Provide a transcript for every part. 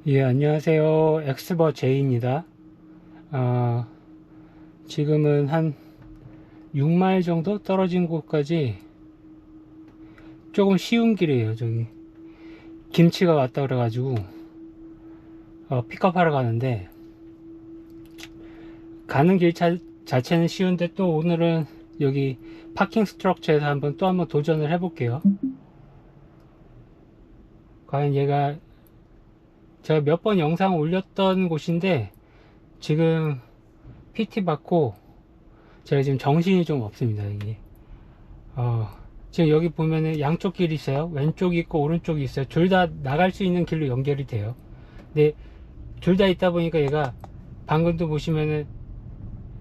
예, 안녕하세요. 엑스버 J입니다. 지금은 한 6마일 정도 떨어진 곳까지 조금 쉬운 길이에요. 저기 김치가 왔다 그래가지고 픽업하러 가는데, 가는 길 자체는 쉬운데 또 오늘은 여기 파킹 스트럭처에서 또 한번 도전을 해볼게요. 과연 얘가, 제가 몇 번 영상 올렸던 곳인데 지금 PT 받고 제가 지금 정신이 좀 없습니다. 이게 지금 여기 보면은 양쪽 길이 있어요. 왼쪽이 있고 오른쪽이 있어요. 둘 다 나갈 수 있는 길로 연결이 돼요. 근데 둘 다 있다 보니까 얘가, 방금도 보시면은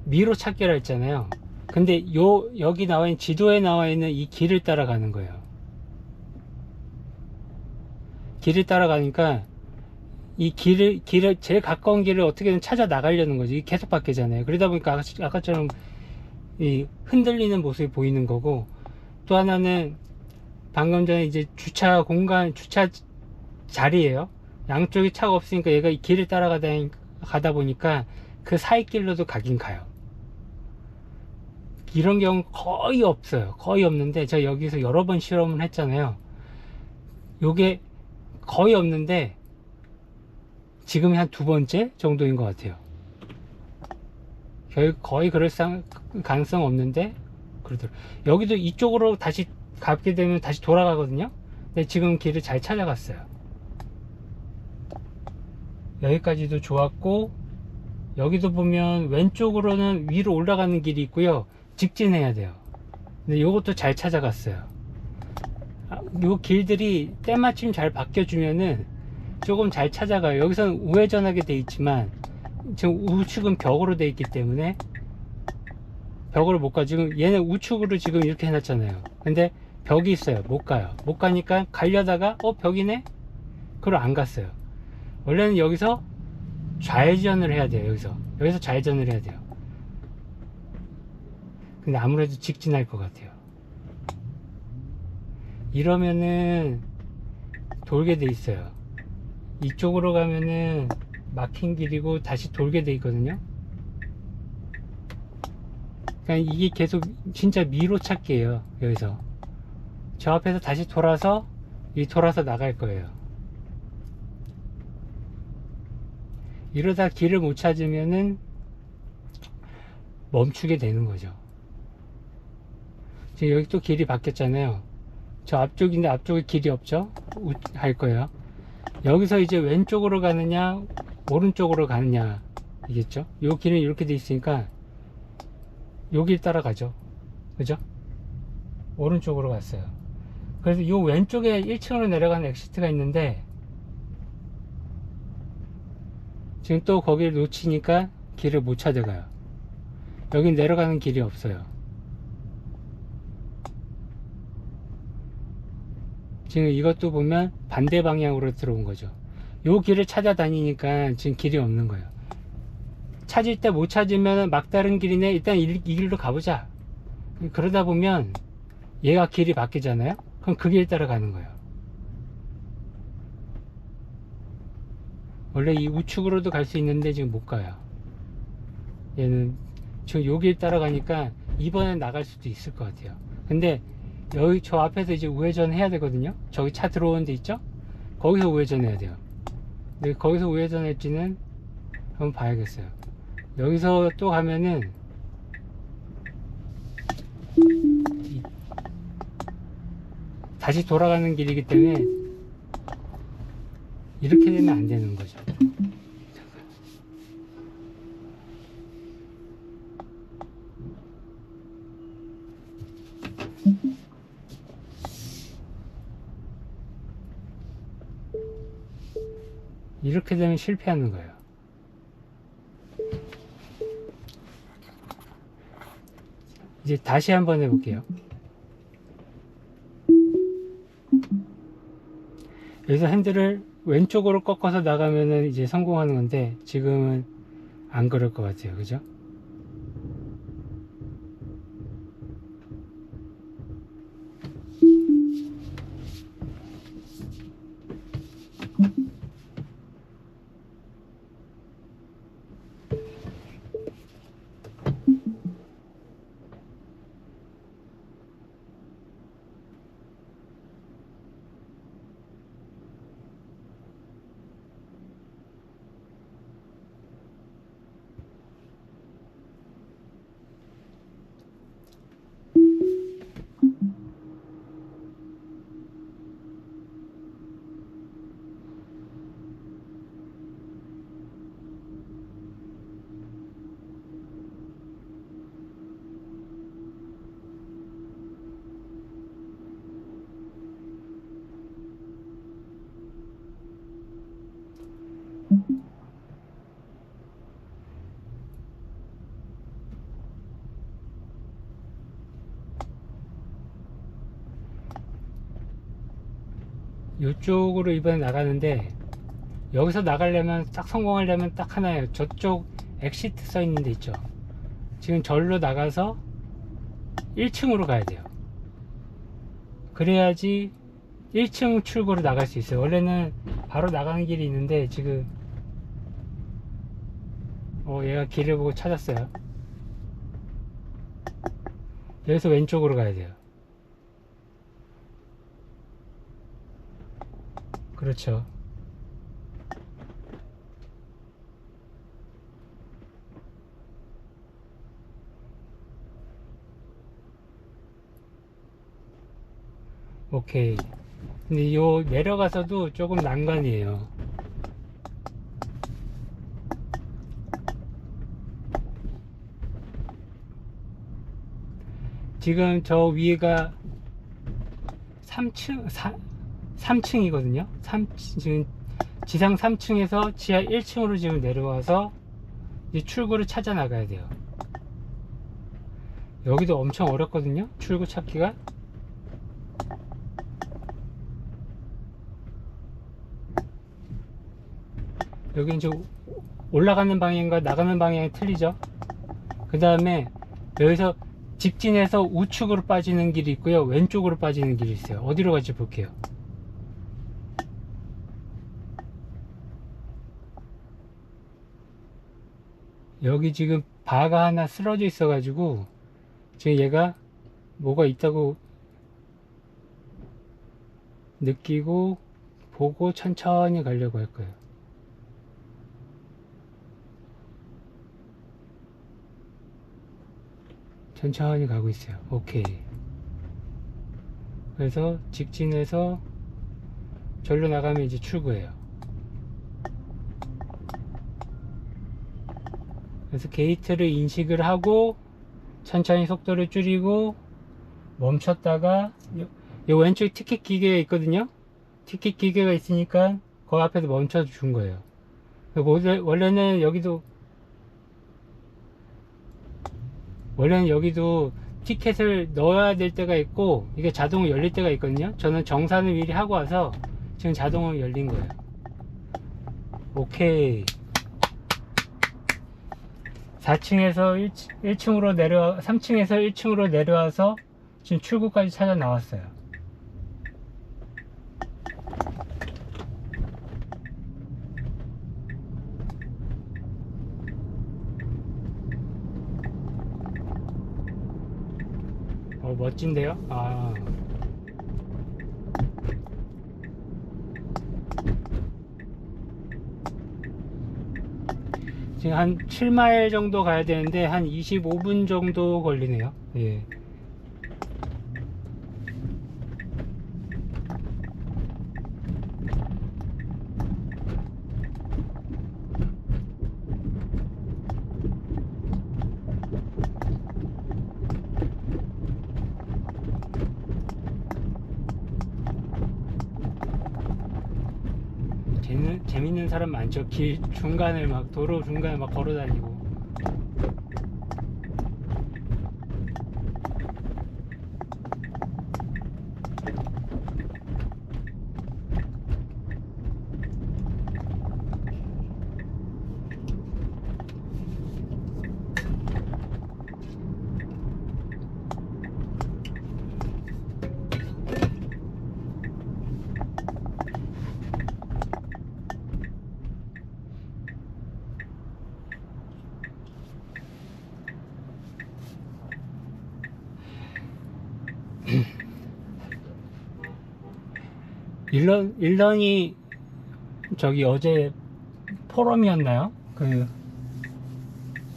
미로 찾기라 했잖아요. 근데 여기 나와 있는, 지도에 나와 있는 이 길을 따라가는 거예요. 길을 따라가니까 이 길을 제일 가까운 길을 어떻게든 찾아 나가려는 거지. 이게 계속 바뀌잖아요. 그러다 보니까 아까처럼 이 흔들리는 모습이 보이는 거고, 또 하나는 방금 전에 이제 주차 자리예요. 양쪽에 차가 없으니까 얘가 이 길을 가다 보니까 그 사이 길로도 가긴 가요. 이런 경우 거의 없어요. 거의 없는데, 제가 여기서 여러 번 실험을 했잖아요. 요게 거의 없는데 지금 한 두 번째 정도인 것 같아요. 거의 그럴 가능성 없는데 그러더라고요. 여기도 이쪽으로 다시 가게 되면 다시 돌아가거든요. 근데 지금 길을 잘 찾아갔어요. 여기까지도 좋았고, 여기도 보면 왼쪽으로는 위로 올라가는 길이 있고요. 직진해야 돼요. 근데 이것도 잘 찾아갔어요. 요 길들이 때마침 잘 바뀌어주면은 조금 잘 찾아가요. 여기서는 우회전하게 돼 있지만 지금 우측은 벽으로 돼 있기 때문에 벽으로 못 가. 지금 얘는 우측으로 지금 이렇게 해놨잖아요. 근데 벽이 있어요. 못 가요. 못 가니까 가려다가 벽이네? 그걸 안 갔어요. 원래는 여기서 좌회전을 해야 돼요. 여기서 좌회전을 해야 돼요. 근데 아무래도 직진할 것 같아요. 이러면은 돌게 돼 있어요. 이쪽으로 가면은 막힌 길이고 다시 돌게 돼 있거든요. 그러니까 이게 계속 진짜 미로 찾기예요. 여기서 저 앞에서 다시 돌아서 나갈 거예요. 이러다 길을 못 찾으면은 멈추게 되는 거죠. 지금 여기 또 길이 바뀌었잖아요. 저 앞쪽인데 앞쪽에 길이 없죠? 할 거예요. 여기서 이제 왼쪽으로 가느냐 오른쪽으로 가느냐 이겠죠. 요 길은 이렇게 돼 있으니까 요 길 따라가죠. 그죠? 오른쪽으로 갔어요. 그래서 요 왼쪽에 1층으로 내려가는 엑시트가 있는데 지금 또 거기를 놓치니까 길을 못 찾아가요. 여기 내려가는 길이 없어요. 지금 이것도 보면 반대 방향으로 들어온 거죠. 요 길을 찾아다니니까 지금 길이 없는 거예요. 찾을 때 못 찾으면 막다른 길이네, 일단 이 길로 가보자. 그러다 보면 얘가 길이 바뀌잖아요. 그럼 그 길 따라가는 거예요. 원래 이 우측으로도 갈 수 있는데 지금 못 가요. 얘는 지금 요 길 따라가니까 이번엔 나갈 수도 있을 것 같아요. 근데 여기 저 앞에서 이제 우회전 해야 되거든요. 저기 차 들어오는 데 있죠? 거기서 우회전 해야 돼요. 근데 거기서 우회전할지는 한번 봐야겠어요. 여기서 또 가면은 다시 돌아가는 길이기 때문에 이렇게 되면 안 되는 거죠. 이렇게 되면 실패하는 거예요. 이제 다시 한번 해볼게요. 여기서 핸들을 왼쪽으로 꺾어서 나가면은 이제 성공하는 건데 지금은 안 그럴 것 같아요. 그죠? 이쪽으로 이번에 나가는데, 여기서 나가려면 딱 성공하려면 딱 하나예요. 저쪽 엑시트 써 있는 데 있죠. 지금 절로 나가서 1층으로 가야 돼요. 그래야지 1층 출구로 나갈 수 있어요. 원래는 바로 나가는 길이 있는데 지금 얘가 길을 보고 찾았어요. 여기서 왼쪽으로 가야 돼요. 그렇죠. 오케이. 근데 요 내려가서도 조금 난관이에요. 지금 저 위에가 3층이거든요. 지금 지상 3층에서 지하 1층으로 지금 내려와서 이 출구를 찾아 나가야 돼요. 여기도 엄청 어렵거든요. 출구 찾기가. 여기 이제 올라가는 방향과 나가는 방향이 틀리죠. 그 다음에 여기서 직진해서 우측으로 빠지는 길이 있고요, 왼쪽으로 빠지는 길이 있어요. 어디로 갈지 볼게요. 여기 지금 바가 하나 쓰러져 있어 가지고 지금 얘가 뭐가 있다고 느끼고 보고 천천히 가려고 할 거예요. 천천히 가고 있어요. 오케이. 그래서 직진해서 절로 나가면 이제 출구예요. 그래서 게이트를 인식을 하고 천천히 속도를 줄이고 멈췄다가 요 왼쪽에 티켓 기계가 있거든요. 티켓 기계가 있으니까 그 앞에서 멈춰 준 거예요. 원래는 여기도 티켓을 넣어야 될 때가 있고 이게 자동으로 열릴 때가 있거든요. 저는 정산을 미리 하고 와서 지금 자동으로 열린 거예요. 오케이. 4층에서 1층으로 3층에서 1층으로 내려와서 지금 출구까지 찾아 나왔어요. 멋진데요? 지금 한 7마일 정도 가야 되는데 한 25분 정도 걸리네요. 예. 재밌는 사람 많죠. 길 중간을 도로 중간에 막 걸어 다니고. 일런이 저기 어제 포럼이었나요? 그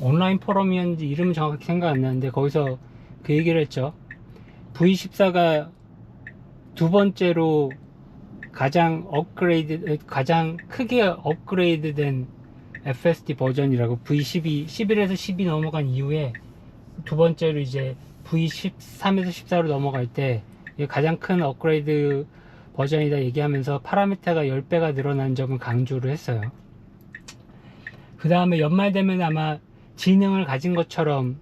온라인 포럼이었는지 이름 정확히 생각 안 나는데 거기서 그 얘기를 했죠. V14가 두 번째로 가장 크게 업그레이드된 FSD 버전이라고. V12, 11에서 12 넘어간 이후에 두 번째로 이제 V13에서 14로 넘어갈 때 이게 가장 큰 업그레이드 버전이다 얘기하면서 파라미터가 10배가 늘어난 점을 강조를 했어요. 그 다음에 연말 되면 아마 지능을 가진 것처럼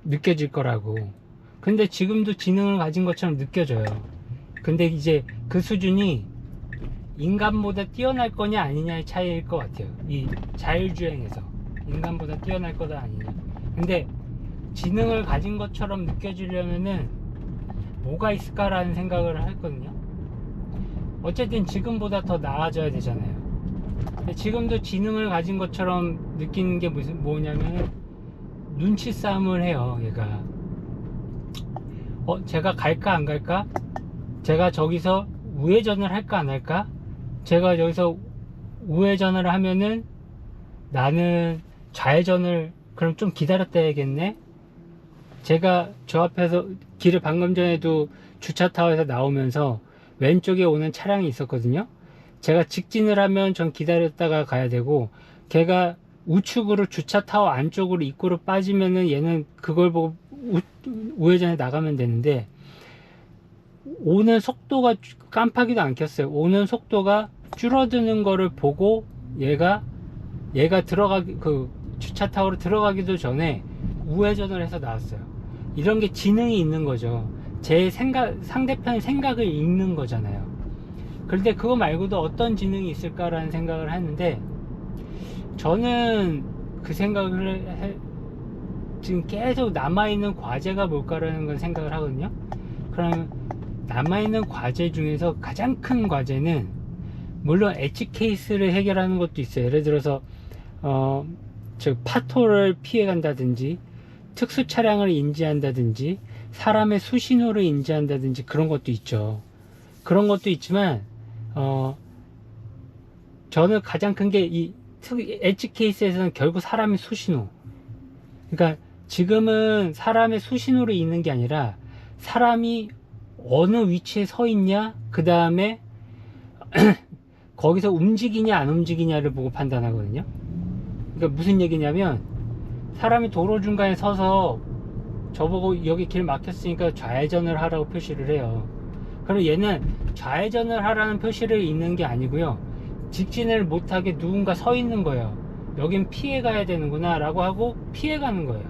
느껴질 거라고. 근데 지금도 지능을 가진 것처럼 느껴져요. 근데 이제 그 수준이 인간보다 뛰어날 거냐 아니냐의 차이일 것 같아요. 이 자율주행에서 인간보다 뛰어날 거다 아니냐. 근데 지능을 가진 것처럼 느껴지려면은 뭐가 있을까라는 생각을 했거든요. 어쨌든 지금보다 더 나아져야 되잖아요. 근데 지금도 지능을 가진 것처럼 느끼는 게 뭐냐면 눈치 싸움을 해요. 얘가 제가 갈까 안 갈까, 제가 저기서 우회전을 할까 안 할까, 제가 여기서 우회전을 하면은 나는 좌회전을 그럼 좀 기다렸다 해야겠네. 제가 저 앞에서 길을 방금 전에도 주차타워에서 나오면서 왼쪽에 오는 차량이 있었거든요. 제가 직진을 하면 전 기다렸다가 가야 되고, 걔가 우측으로 주차타워 안쪽으로 입구로 빠지면은 얘는 그걸 보고 우회전에 나가면 되는데, 오는 속도가 깜빡이도 안 켰어요. 오는 속도가 줄어드는 거를 보고 얘가 그 주차타워로 들어가기도 전에 우회전을 해서 나왔어요. 이런 게 지능이 있는 거죠. 제 상대편의 생각을 읽는 거잖아요. 그런데 그거 말고도 어떤 지능이 있을까라는 생각을 했는데, 저는 그 생각을 지금 계속 남아있는 과제가 뭘까라는 걸 생각을 하거든요. 그럼 남아있는 과제 중에서 가장 큰 과제는, 물론 엣지 케이스를 해결하는 것도 있어요. 예를 들어서 파토를 피해 간다든지, 특수 차량을 인지한다든지, 사람의 수신호를 인지한다든지, 그런 것도 있죠. 그런 것도 있지만 저는 가장 큰 게 이 엣지 케이스에서는 결국 사람의 수신호. 그러니까 지금은 사람의 수신호를 읽는 게 아니라 사람이 어느 위치에 서 있냐, 그 다음에 거기서 움직이냐 안 움직이냐를 보고 판단하거든요. 그러니까 무슨 얘기냐면, 사람이 도로 중간에 서서 저보고 여기 길 막혔으니까 좌회전을 하라고 표시를 해요. 그럼 얘는 좌회전을 하라는 표시를 읽는 게 아니고요, 직진을 못하게 누군가 서 있는 거예요. 여긴 피해 가야 되는구나 라고 하고 피해 가는 거예요.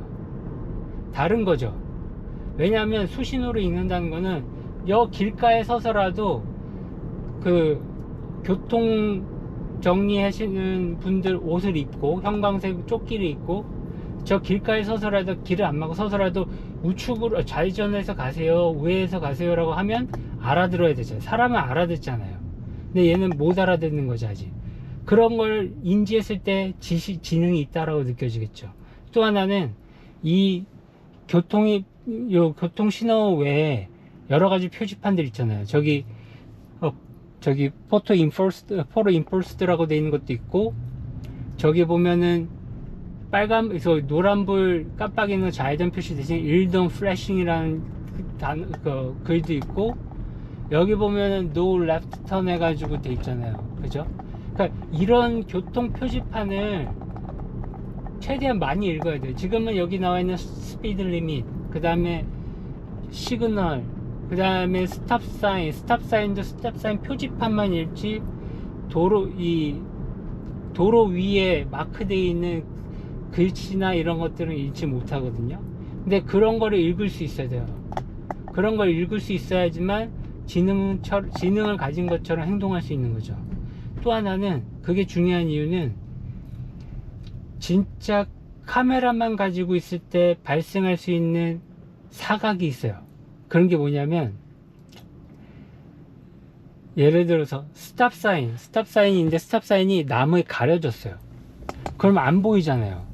다른 거죠. 왜냐하면 수신호를 읽는다는 거는 여 길가에 서서라도 그 교통 정리하시는 분들 옷을 입고 형광색 조끼를 입고 저 길가에 서서라도, 길을 안 막고 서서라도 우측으로 좌회전해서 가세요, 우회해서 가세요 라고 하면 알아들어야 되잖아요. 사람은 알아듣잖아요. 근데 얘는 못 알아듣는 거지 아직. 그런 걸 인지했을 때 지능이 있다라고 느껴지겠죠. 또 하나는 이 교통 신호 외에 여러 가지 표지판들 있잖아요. 저기 포토 인포스드라고 돼 있는 것도 있고, 저기 보면은 그래서 노란불 깜빡이는 좌회전 표시 대신 일동 플래싱이라는 글도 있고, 여기 보면은 no left turn 해가지고 돼 있잖아요. 그죠? 그러니까 이런 교통 표지판을 최대한 많이 읽어야 돼요. 지금은 여기 나와 있는 스피드 리밋, 그 다음에 시그널, 그 다음에 스탑사인도 스탑사인 표지판만 읽지, 도로 위에 마크되어 있는 글씨나 이런 것들은 읽지 못하거든요. 근데 그런 거를 읽을 수 있어야 돼요. 그런 걸 읽을 수 있어야지만 지능을 가진 것처럼 행동할 수 있는 거죠. 또 하나는, 그게 중요한 이유는, 진짜 카메라만 가지고 있을 때 발생할 수 있는 사각이 있어요. 그런 게 뭐냐면, 예를 들어서 스탑사인인데 스탑사인이 나무에 가려졌어요. 그러면 안 보이잖아요.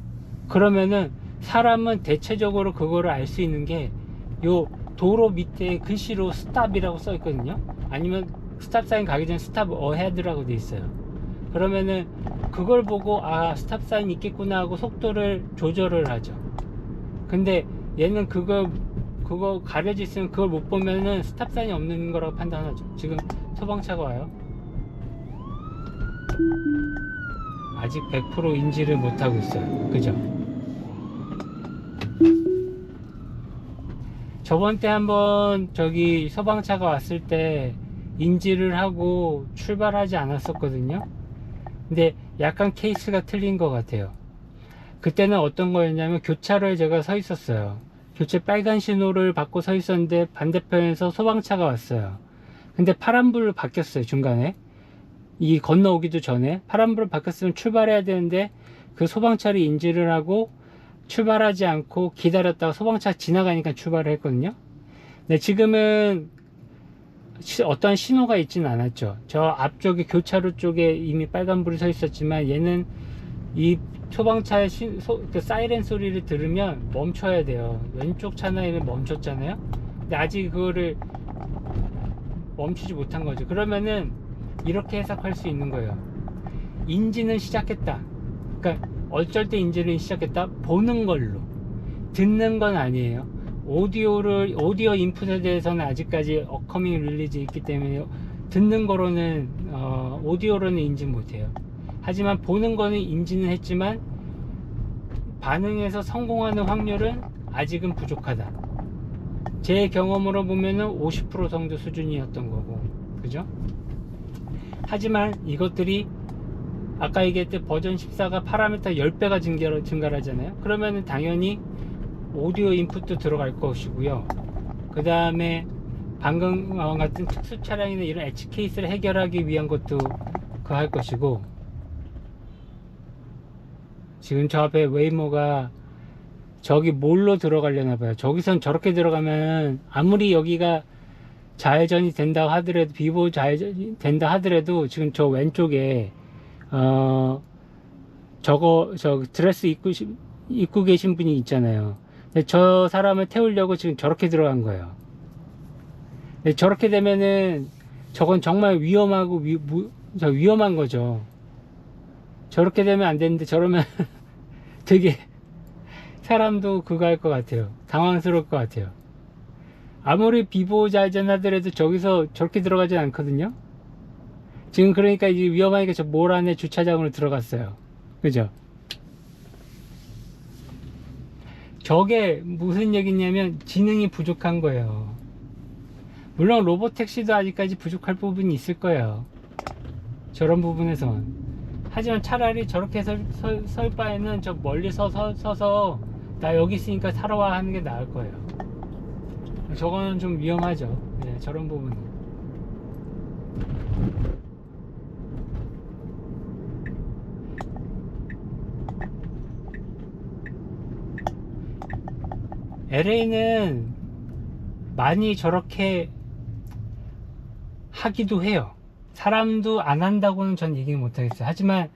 그러면은 사람은 대체적으로 그거를 알 수 있는 게, 요 도로 밑에 글씨로 스탑이라고 써 있거든요. 아니면 스탑사인 가기 전에 스탑 어헤드라고 돼 있어요. 그러면은 그걸 보고 스탑사인 있겠구나 하고 속도를 조절을 하죠. 근데 얘는 그거 가려져 있으면 그걸 못 보면은 스탑사인이 없는 거라고 판단하죠. 지금 소방차가 와요. 아직 100% 인지를 못하고 있어요. 그죠? 저번 때 한번 저기 소방차가 왔을 때 인지를 하고 출발하지 않았었거든요. 근데 약간 케이스가 틀린 것 같아요. 그때는 어떤 거였냐면, 교차로에 제가 서 있었어요. 교체 빨간 신호를 받고 서 있었는데 반대편에서 소방차가 왔어요. 근데 파란불로 바뀌었어요. 중간에 이 건너오기도 전에 파란불로 바뀌었으면 출발해야 되는데 그 소방차를 인지를 하고 출발하지 않고 기다렸다가 소방차 지나가니까 출발을 했거든요. 근데 지금은 어떠한 신호가 있지는 않았죠. 저 앞쪽에 교차로 쪽에 이미 빨간불이 서 있었지만 얘는 이 소방차의 그 사이렌 소리를 들으면 멈춰야 돼요. 왼쪽 차나에는 멈췄잖아요. 근데 아직 그거를 멈추지 못한 거죠. 그러면은 이렇게 해석할 수 있는 거예요. 인지는 시작했다. 그러니까 어쩔 때 인지는 시작했다. 보는 걸로. 듣는 건 아니에요. 오디오 인풋에 대해서는 아직까지 어커밍 릴리즈 있기 때문에 듣는 거로는 오디오로는 인지 못해요. 하지만 보는 거는 인지는 했지만 반응에서 성공하는 확률은 아직은 부족하다. 제 경험으로 보면은 50% 정도 수준이었던 거고, 그죠? 하지만 이것들이 아까 얘기했듯 버전 14가 파라미터 10배가 증가를 하잖아요. 그러면은 당연히 오디오 인풋도 들어갈 것이고요. 그 다음에 방금 같은 특수 차량이나 이런 엣지 케이스를 해결하기 위한 것도 그 할 것이고, 지금 저 앞에 웨이모가 저기 몰로 들어가려나 봐요. 저기선 저렇게 들어가면 아무리 여기가 좌회전이 된다 하더라도, 비보 좌회전이 된다 하더라도 지금 저 왼쪽에 저 드레스 입고 계신 분이 있잖아요. 근데 저 사람을 태우려고 지금 저렇게 들어간 거예요. 근데 저렇게 되면은 저건 정말 위험하고 위험한 거죠. 저렇게 되면 안 되는데 저러면 되게 사람도 그거 할 것 같아요. 당황스러울 것 같아요. 아무리 비보 좌회전 하더라도 저기서 저렇게 들어가진 않거든요. 지금 그러니까 이제 위험하니까 저 몰 안에 주차장으로 들어갔어요. 그죠? 저게 무슨 얘기냐면 지능이 부족한 거예요. 물론 로보택시도 아직까지 부족할 부분이 있을 거예요. 저런 부분에선. 하지만 차라리 저렇게 설 바에는 저 멀리 서서 나 여기 있으니까 타러 와 하는 게 나을 거예요. 저거는 좀 위험하죠. 네, 저런 부분은. LA는 많이 저렇게 하기도 해요. 사람도 안 한다고는 전 얘기 못 하겠어요. 하지만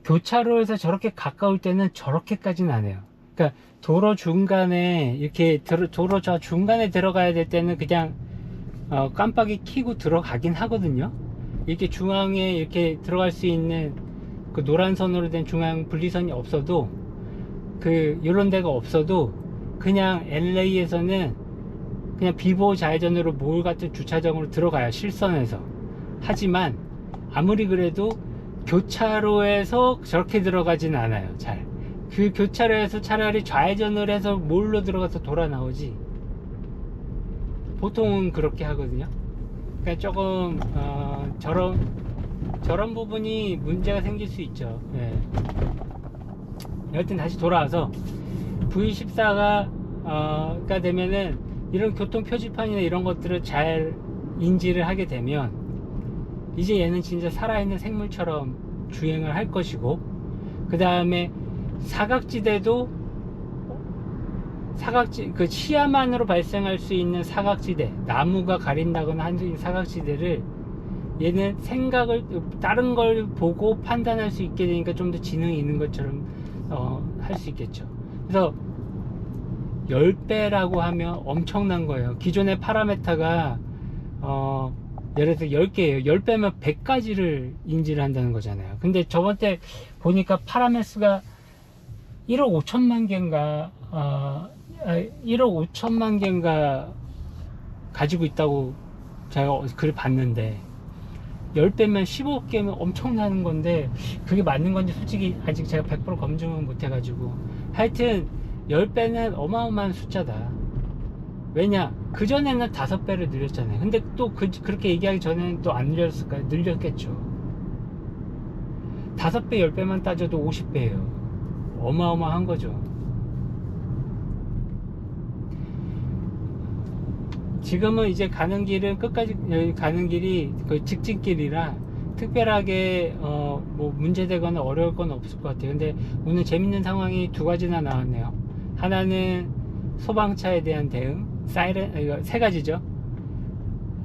교차로에서 저렇게 가까울 때는 저렇게까지는 안 해요. 그러니까 도로 중간에 이렇게 도로 저 중간에 들어가야 될 때는 그냥 깜빡이 켜고 들어가긴 하거든요. 이렇게 중앙에 이렇게 들어갈 수 있는 그 노란 선으로 된 중앙 분리선이 없어도 이런 데가 없어도 그냥 LA에서는 그냥 비보 좌회전으로 몰 같은 주차장으로 들어가요. 실선에서. 하지만 아무리 그래도 교차로에서 저렇게 들어가진 않아요. 잘. 그 교차로에서 차라리 좌회전을 해서 몰로 들어가서 돌아 나오지. 보통은 그렇게 하거든요. 그러니까 조금 저런 부분이 문제가 생길 수 있죠. 네. 여하튼 다시 돌아와서 V14가 되면은 이런 교통 표지판이나 이런 것들을 잘 인지를 하게 되면 이제 얘는 진짜 살아있는 생물처럼 주행을 할 것이고, 그 다음에 사각지대도 그 시야만으로 발생할 수 있는 사각지대, 나무가 가린다거나 하는 사각지대를 얘는 다른 걸 보고 판단할 수 있게 되니까 좀 더 지능이 있는 것처럼 할 수 있겠죠. 그래서 10배라고 하면 엄청난 거예요. 기존의 파라메타가 예를 들어 10개예요. 10배면 100가지를 인지를 한다는 거잖아요. 근데 저번 때 보니까 파라메스가 1억 5천만 개인가 1억 5천만 개인가 가지고 있다고 제가 글을 봤는데, 10배면 15개면 엄청나는 건데 그게 맞는 건지 솔직히 아직 제가 100% 검증은 못 해가지고, 하여튼 10배는 어마어마한 숫자다. 왜냐, 그전에는 5배를 늘렸잖아요. 근데 또 그렇게 얘기하기 전에는 또 안 늘렸을까요? 늘렸겠죠. 5배 10배만 따져도 50배예요 어마어마한 거죠. 지금은 이제 가는 길은 끝까지 여기 가는 길이 그 직진길이라 특별하게 뭐 문제되거나 어려울 건 없을 것 같아요. 근데 오늘 재밌는 상황이 두 가지나 나왔네요. 하나는 소방차에 대한 대응, 사이렌, 이거 세 가지죠.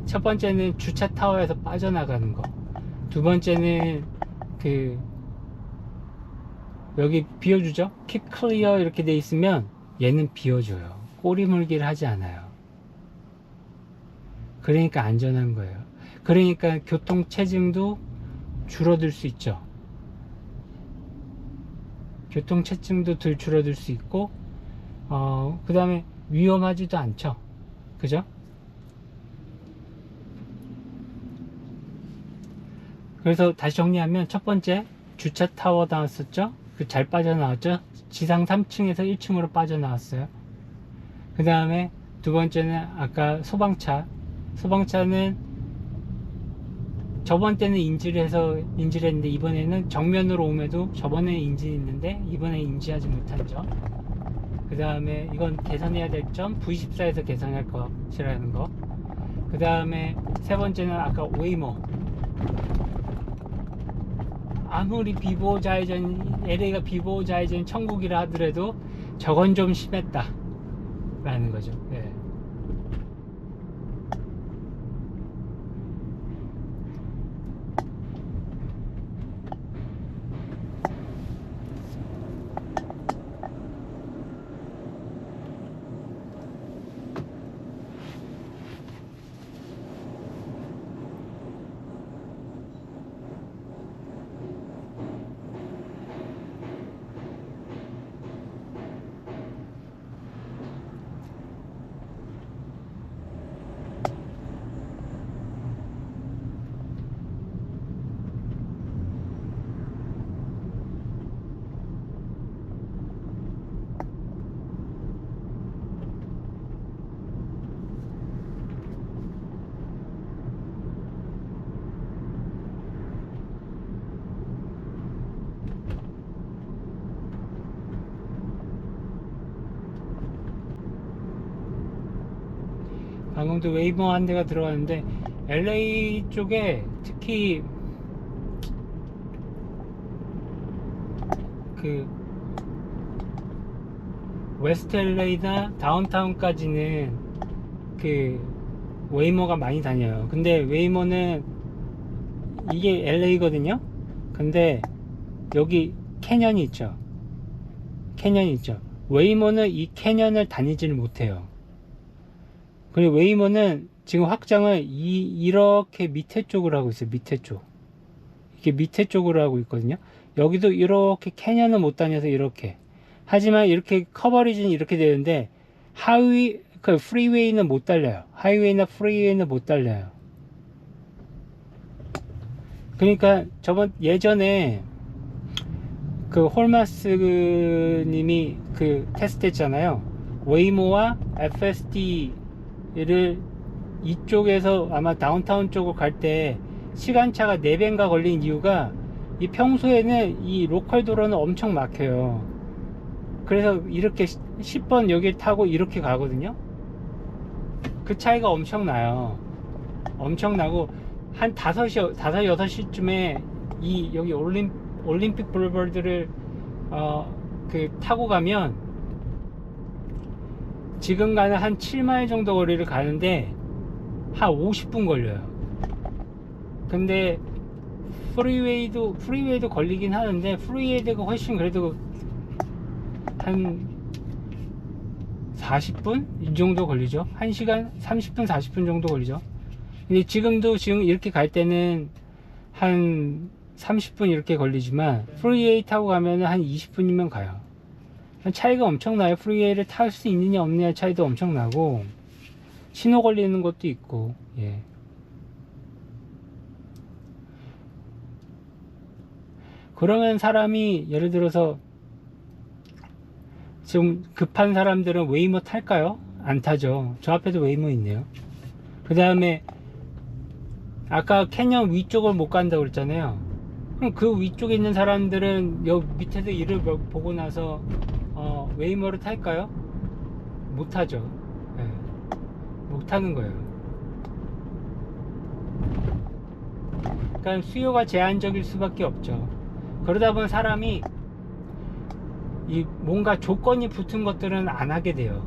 첫 번째는 주차 타워에서 빠져나가는 거. 두 번째는 그 여기 비워주죠. Keep clear 이렇게 돼 있으면 얘는 비워줘요. 꼬리 물기를 하지 않아요. 그러니까 안전한 거예요. 그러니까 교통체증도 줄어들 수 있죠. 교통체증도 덜 줄어들 수 있고, 그 다음에 위험하지도 않죠. 그죠? 그래서 다시 정리하면 첫 번째 주차 타워 나왔었죠. 그 잘 빠져나왔죠. 지상 3층에서 1층으로 빠져나왔어요. 그 다음에 두 번째는 아까 소방차는 저번 때는 인지를 했는데 이번에는 정면으로 오면도 저번에 인지했는데 이번에 인지하지 못한 점. 그 다음에 이건 개선해야 될 점 V14에서 개선할 것이라는 거. 그 다음에 세 번째는 아까 웨이모. 아무리 비보호 좌회전, LA가 비보호 좌회전 천국이라 하더라도 저건 좀 심했다 라는 거죠. 네. 방금도 웨이모 한 대가 들어갔는데 LA 쪽에 특히 그 웨스트 LA나 다운타운까지는 그 웨이모가 많이 다녀요. 근데 웨이모는 이게 LA거든요. 근데 여기 캐년이 있죠. 웨이모는 이 캐년을 다니지를 못해요. 그리고 웨이모는 지금 확장을 이렇게 밑에 쪽으로 하고 있어요. 밑에 쪽. 이게 밑에 쪽으로 하고 있거든요. 여기도 이렇게 캐년은 못 다녀서 이렇게. 하지만 이렇게 커버리지는 이렇게 되는데 그 프리웨이는 못 달려요. 하이웨이나 프리웨이는 못 달려요. 그러니까 예전에 그 홀마스 님이 그 테스트 했잖아요. 웨이모와 FSD를 이쪽에서 아마 다운타운 쪽으로 갈 때 시간차가 4배인가 걸린 이유가 이 평소에는 이 로컬 도로는 엄청 막혀요. 그래서 이렇게 10번 여기를 타고 이렇게 가거든요. 그 차이가 엄청나요. 엄청나고 한 6시쯤에 여기 올림픽 블루버드를 타고 가면 지금 가는 한 7마일 정도 거리를 가는데 한 50분 걸려요. 근데 프리웨이도 걸리긴 하는데 프리웨이가 훨씬 그래도 한 40분? 이 정도 걸리죠. 1시간 30분 40분 정도 걸리죠. 근데 지금 이렇게 갈 때는 한 30분 이렇게 걸리지만 프리웨이 타고 가면 한 20분이면 가요. 차이가 엄청나요. 프리웨이를 탈 수 있느냐 없느냐 차이도 엄청나고 신호 걸리는 것도 있고. 예. 그러면 사람이 예를 들어서 좀 급한 사람들은 웨이모 탈까요? 안 타죠. 저 앞에도 웨이모 있네요. 그 다음에 아까 캐년 위쪽을 못 간다고 그랬잖아요. 그럼 그 위쪽에 있는 사람들은 여기 밑에서 일을 보고 나서 웨이모를 탈까요? 못 타죠. 네. 못하는 거예요. 그러니까 수요가 제한적일 수밖에 없죠. 그러다 보면 사람이 이 뭔가 조건이 붙은 것들은 안 하게 돼요.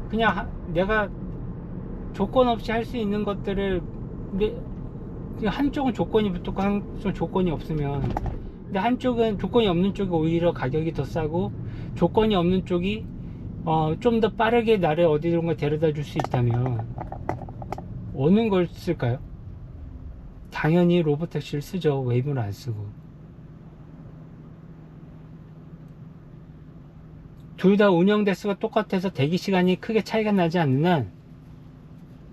그냥 내가 조건 없이 할 수 있는 것들을, 근데 한쪽은 조건이 붙었고 한쪽은 조건이 없으면, 근데 한쪽은 조건이 없는 쪽이 오히려 가격이 더 싸고 조건이 없는 쪽이 좀 더 빠르게 나를 어디론가 데려다 줄 수 있다면 어느 걸 쓸까요? 당연히 로보택시를 쓰죠. 웨이모를 안 쓰고. 둘 다 운영 대수가 똑같아서 대기 시간이 크게 차이가 나지 않는 한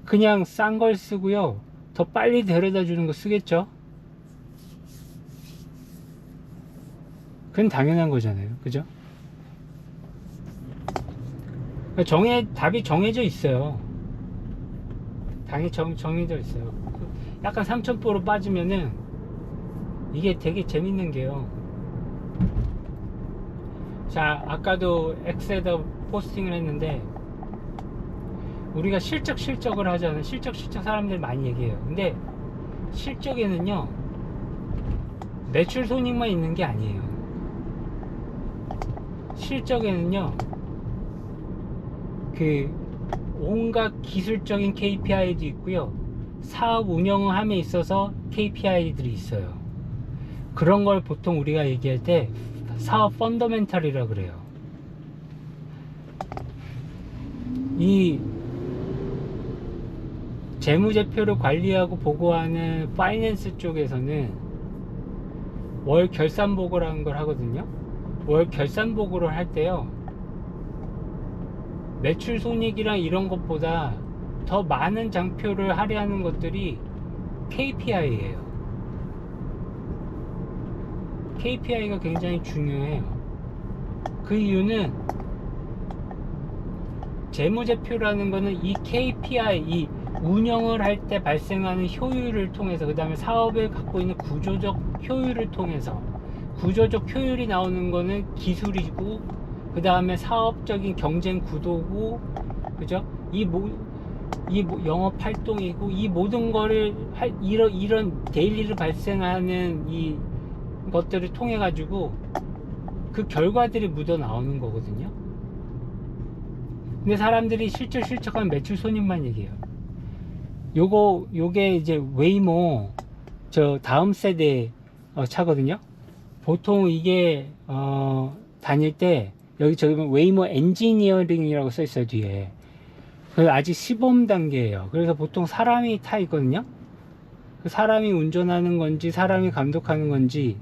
그냥 싼 걸 쓰고요. 더 빨리 데려다 주는 거 쓰겠죠? 그건 당연한 거잖아요. 그죠? 답이 정해져 있어요. 당연히 정해져 있어요. 약간 삼천포로 빠지면은 이게 되게 재밌는 게요. 자, 아까도 X에다 포스팅을 했는데, 우리가 실적을 하잖아요. 실적 사람들 많이 얘기해요. 근데 실적에는요, 매출 손익만 있는 게 아니에요. 실적에는요, 그 온갖 기술적인 KPI도 있고요, 사업 운영을 함에 있어서 KPI들이 있어요. 그런 걸 보통 우리가 얘기할 때 사업 펀더멘탈이라 그래요. 이 재무제표를 관리하고 보고하는 파이낸스 쪽에서는 월 결산보고라는 걸 하거든요. 월 결산보고를 할 때요, 매출 손익이랑 이런 것보다 더 많은 장표를 할애하는 것들이 KPI예요. KPI가 굉장히 중요해요. 그 이유는 재무제표라는 거는 이 KPI, 이 운영을 할 때 발생하는 효율을 통해서, 그 다음에 사업을 갖고 있는 구조적 효율을 통해서, 구조적 효율이 나오는 거는 기술이고, 그 다음에 사업적인 경쟁 구도고, 그죠? 영업 활동이고, 이 모든 거를 이런 데일리를 발생하는 이 것들을 통해 가지고 그 결과들이 묻어 나오는 거거든요. 근데 사람들이 실적하면 매출 손익만 얘기해요. 요게 이제 웨이모 저 다음 세대 차거든요. 보통 이게 다닐 때 저기 웨이모 엔지니어링이라고 써 있어요, 뒤에. 그래서 아직 시범 단계예요. 그래서 보통 사람이 타 있거든요. 그 사람이 운전하는 건지 사람이 감독하는 건지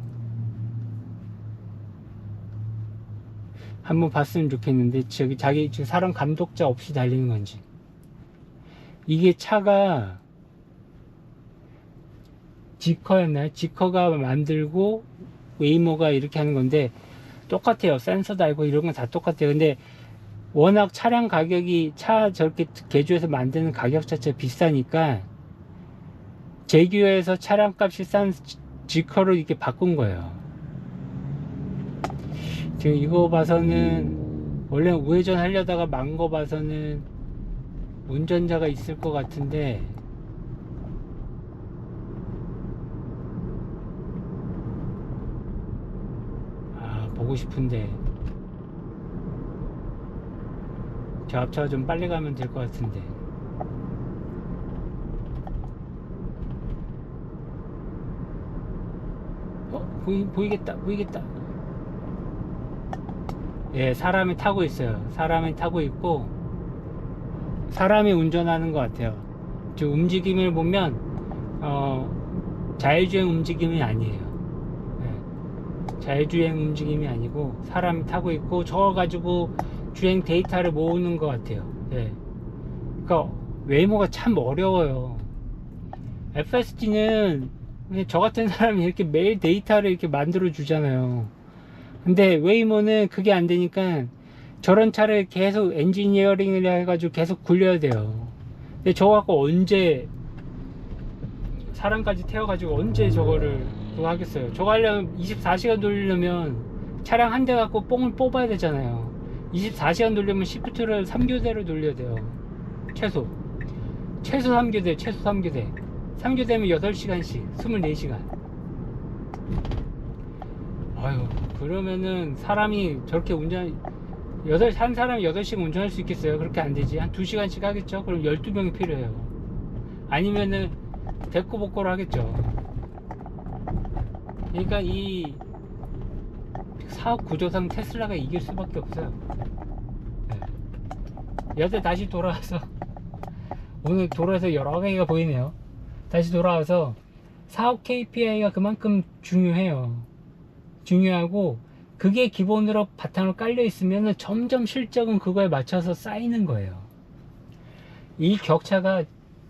한번 봤으면 좋겠는데, 자기 사람 감독자 없이 달리는 건지. 이게 차가 지커였나요? 지커가 만들고 웨이모가 이렇게 하는 건데 똑같아요. 센서 달고 이런 건 다 똑같아요. 근데 워낙 차량 가격이, 저렇게 개조해서 만드는 가격 자체가 비싸니까 제규어에서 차량 값이 싼 지커로 이렇게 바꾼 거예요. 지금 이거 봐서는, 원래 우회전 하려다가 망 거 봐서는 운전자가 있을 것 같은데, 보고 싶은데 저 앞차가 좀 빨리 가면 될 것 같은데. 보이겠다. 예, 사람이 타고 있어요. 사람이 타고 있고 사람이 운전하는 것 같아요. 지금 움직임을 보면 자율주행 움직임이 아니에요. 예, 자율주행 움직임이 아니고 사람이 타고 있고 저걸 가지고 주행 데이터를 모으는 것 같아요. 예. 그러니까 웨이모가 참 어려워요. FSD는 저 같은 사람이 이렇게 매일 데이터를 이렇게 만들어 주잖아요. 근데 웨이모는 그게 안 되니까 저런 차를 계속 엔지니어링을 해가지고 계속 굴려야 돼요. 근데 저거 갖고 언제 사람까지 태워가지고 언제 저거를 그거 하겠어요. 저거 하려면 24시간 돌리려면 차량 한 대 갖고 뽕을 뽑아야 되잖아요. 24시간 돌리면 시프트를 3교대로 돌려야 돼요. 최소 3교대, 최소 3교대. 3교대면 8시간씩 24시간. 아유, 그러면은 사람이 저렇게 한 사람이 8시간 운전할 수 있겠어요? 그렇게 안 되지. 한 2시간씩 하겠죠? 그럼 12명이 필요해요. 아니면은 대꾸복구를 하겠죠. 그러니까 이 사업 구조상 테슬라가 이길 수밖에 없어요. 네. 여태 다시 돌아와서 오늘 돌아와서 여러 가지가 보이네요. 다시 돌아와서 사업 KPI가 그만큼 중요해요. 중요하고 그게 기본으로 바탕으로 깔려 있으면 점점 실적은 그거에 맞춰서 쌓이는 거예요. 이 격차가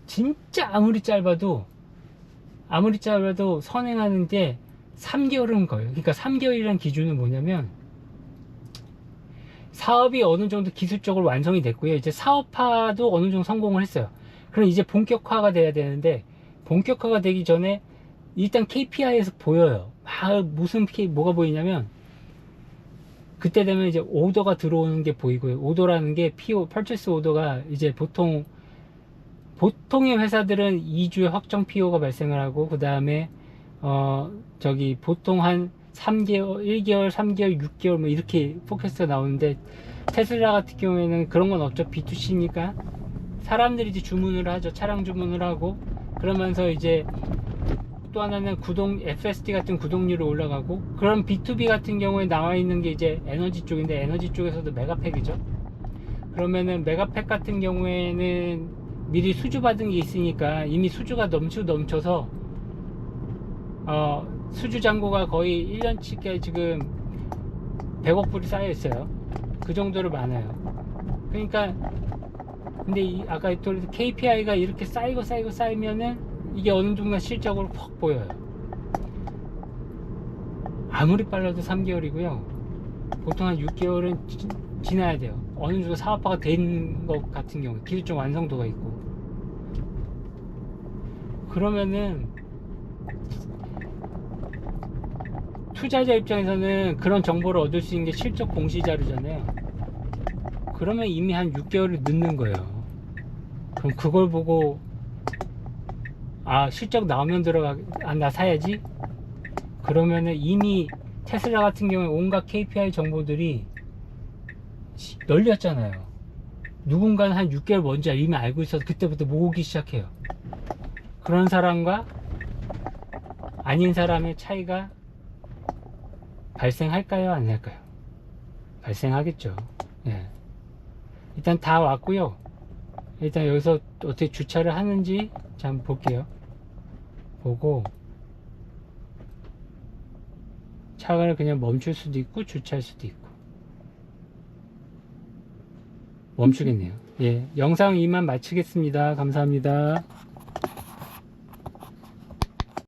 진짜 아무리 짧아도 선행하는 게 3개월은 거예요. 그러니까 3개월이라는 기준은 뭐냐면 사업이 어느 정도 기술적으로 완성이 됐고요. 이제 사업화도 어느 정도 성공을 했어요. 그럼 이제 본격화가 돼야 되는데 본격화가 되기 전에 일단 KPI에서 보여요. 뭐가 보이냐면 그때 되면 이제 오더가 들어오는 게 보이고요. 오더라는 게 PO, 퍼체스 오더가 이제 보통의 회사들은 2주에 확정 PO가 발생을 하고 그 다음에 보통 한 3개월, 1개월, 3개월, 6개월 뭐 이렇게 포커스가 나오는데 테슬라 같은 경우에는 그런 건 없죠. B2C니까 사람들이 이제 주문을 하죠. 차량 주문을 하고 그러면서 이제 또 하나는 FSD 같은 구독률이 올라가고 그럼 B2B 같은 경우에 나와 있는 게 이제 에너지 쪽인데 에너지 쪽에서도 메가팩이죠. 그러면은 메가팩 같은 경우에는 미리 수주 받은 게 있으니까 이미 수주가 넘쳐서 수주 잔고가 거의 1년치께 지금 100억 불이 쌓여 있어요. 그 정도로 많아요. 그러니까 근데 아까 또 KPI가 이렇게 쌓이면은 이게 어느 정도 실적으로 퍽 보여요. 아무리 빨라도 3개월이고요. 보통 한 6개월은 지나야 돼요. 어느 정도 사업화가 된 것 같은 경우, 기술적 완성도가 있고. 그러면은 투자자 입장에서는 그런 정보를 얻을 수 있는 게 실적 공시 자료잖아요. 그러면 이미 한 6개월이 늦는 거예요. 그럼 그걸 보고 실적 나오면 나 사야지? 그러면은 이미 테슬라 같은 경우에 온갖 KPI 정보들이 널렸잖아요. 누군가는 한 6개월 먼저 이미 알고 있어서 그때부터 모으기 시작해요. 그런 사람과 아닌 사람의 차이가 발생할까요? 안 할까요? 발생하겠죠. 예. 일단 다 왔고요. 일단 여기서 어떻게 주차를 하는지 한번 볼게요. 보고 차를 그냥 멈출 수도 있고 주차할 수도 있고 멈추겠네요. 예, 영상 이만 마치겠습니다. 감사합니다.